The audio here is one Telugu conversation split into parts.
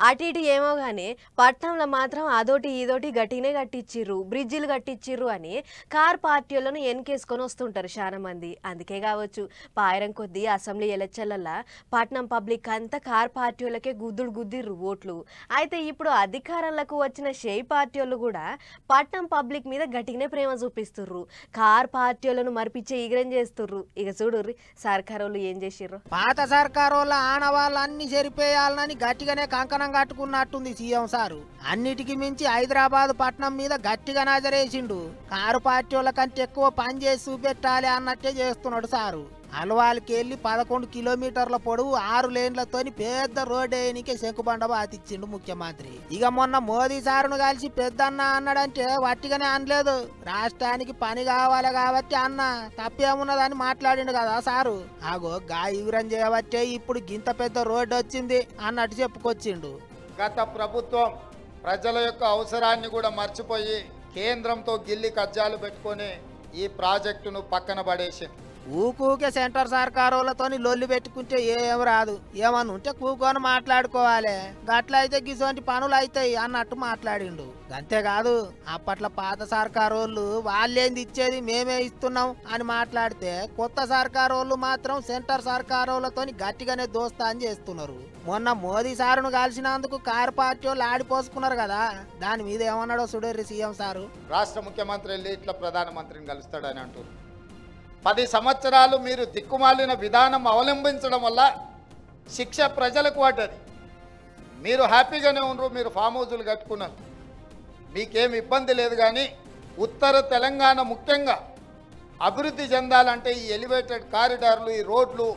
అటు ఇటు ఏమో గానీ పట్నంలో మాత్రం అదోటి ఇదోటి గట్టినే కట్టించిర్రు, బ్రిడ్జిలు కట్టించిర్రు అని కార్ పార్టీలను ఎన్కేసుకొని వస్తుంటారు చాలా మంది. అందుకే కావచ్చు పాయరం కొద్దీ అసెంబ్లీ ఎలక్షన్లల్లో పట్నం పబ్లిక్ అంతా కార్ పార్టీలకే గుద్దిర్రు ఓట్లు. అయితే ఇప్పుడు అధికారంలోకి వచ్చిన షేయ్ పార్టీలు కూడా పట్నం పబ్లిక్ మీద గట్టిగానే ప్రేమ చూపిస్తుర్రు. కార్ పార్టీలను మరిపించే ఈగ్రం చేస్తుర్రు. ఇక చూడుర్రి సర్కారోళ్ళు ఏం చేసిర్రు. పాత సర్కారోళ్ళ ఆనవాళ్ళన్నీ చెరిపేయాలని గట్టిగానే కంకణం కట్టుకున్నట్టుంది సీఎం సారు. అన్నిటికీ మించి హైదరాబాద్ పట్నం మీద గట్టిగా నజరేసిండు. కారు పార్టీల కంటే ఎక్కువ పని చేసి చూపెట్టాలి అన్నట్టే చేస్తున్నాడు సారు. అల్వాల్కి వెళ్ళి 11 కిలోమీటర్ల పొడవు 6 లేన్లతోని పెద్ద రోడ్ వేయనికే శంకుబండ బాతిచ్చిండు ముఖ్యమంత్రి. ఇక మొన్న మోదీ సారును కలిసి పెద్దన్న అన్నాడంటే వట్టిగానే అనలేదు. రాష్ట్రానికి పని కావాలి కాబట్టి అన్న తప్పేమున్నదని మాట్లాడిండు కదా సారు. ఆగో గాయుగురం చేయబట్టే ఇప్పుడు గింత పెద్ద రోడ్డు వచ్చింది అన్నట్టు చెప్పుకొచ్చిండు. గత ప్రభుత్వం ప్రజల యొక్క అవసరాన్ని కూడా మర్చిపోయి కేంద్రంతో గిల్లి కజ్జాలు పెట్టుకొని ఈ ప్రాజెక్టును పక్కన పడేసింది. ఊకూకే సెంటర్ సర్కారులతోని లొల్లి పెట్టుకుంటే ఏం రాదు. ఏమన్నా ఉంటే కూకొని మాట్లాడుకోవాలి. గట్లయితే గిసోంటి పనులు అవుతాయి అన్నట్టు మాట్లాడిండు. అంతేకాదు అప్పట్లో పాత సర్కారోళ్ళు వాళ్ళేంది ఇచ్చేది మేమే ఇస్తున్నాం అని మాట్లాడితే కొత్త సర్కారోళ్ళు మాత్రం సెంటర్ సర్కారులతోని గట్టిగానే దోస్తాని చేస్తున్నారు. మొన్న మోదీ సారును కలిసినందుకు కారు పార్టీ వాళ్ళు ఆడిపోసుకున్నారు కదా, దాని మీద ఏమన్నాడో చూడర్రి సీఎం సారు. రాష్ట్ర ముఖ్యమంత్రి వెళ్ళి ఇట్లా ప్రధానమంత్రిని కలుస్తాడని అంటారు. 10 సంవత్సరాలు మీరు దిక్కుమాలిన విధానం అవలంబించడం వల్ల శిక్ష ప్రజలకు పడ్డది. మీరు హ్యాపీగానే ఉన్నారు, మీరు ఫామ్ హౌజులు కట్టుకున్నారు, మీకేం ఇబ్బంది లేదు. కానీ ఉత్తర తెలంగాణ ముఖ్యంగా అభివృద్ధి చెందాలంటే ఈ ఎలివేటెడ్ కారిడార్లు, ఈ రోడ్లు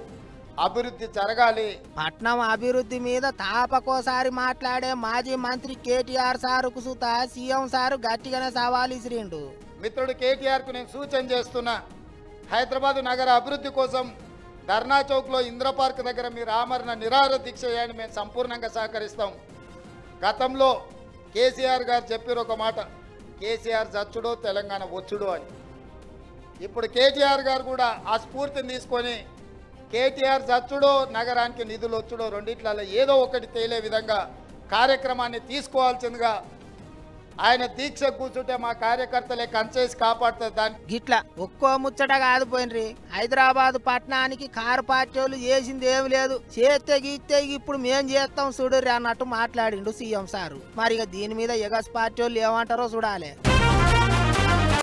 అభివృద్ధి జరగాలి. పట్నం అభివృద్ధి మీద తాపకోసారి మాట్లాడే మాజీ మంత్రి కేటీఆర్ సారుకు సుత సీఎం సారు గట్టిగానే సవాల్ ఇసిరిండు. మిత్రుడు కేటీఆర్కు నేను సూచన చేస్తున్నా, హైదరాబాద్ నగర అభివృద్ధి కోసం ధర్నా చౌక్లో ఇంద్ర పార్క్ దగ్గర మీరు ఆమరణ నిరాహార దీక్ష చేయండి, మేము సంపూర్ణంగా సహకరిస్తాం. గతంలో కేసీఆర్ గారు చెప్పారు ఒక మాట, కేసీఆర్ చచ్చుడో తెలంగాణ వచ్చుడో అని. ఇప్పుడు కేటీఆర్ గారు కూడా ఆ స్ఫూర్తిని తీసుకొని కేటీఆర్ చచ్చుడో నగరానికి నిధులు వచ్చుడో రెండిట్లలో ఏదో ఒకటి తేలే విధంగా కార్యక్రమాన్ని తీసుకోవాల్సిందిగా ఆయన దీక్ష కూర్చుంటే మా కార్యకర్తలే కంచేసి కాపాడుతుంది. దాన్ని గిట్లా ఒక్కో ముచ్చట కాదు పోయినరి. హైదరాబాద్ పట్టణానికి కారు పార్టీలు చేసింది ఏమి లేదు, చేస్తే గీస్తే ఇప్పుడు మేం చేస్తాం చూడరి అన్నట్టు మాట్లాడిండు సీఎం సారు. మరి ఇక దీని మీద ఎగస్ పార్టీ ఏమంటారో చూడాలి.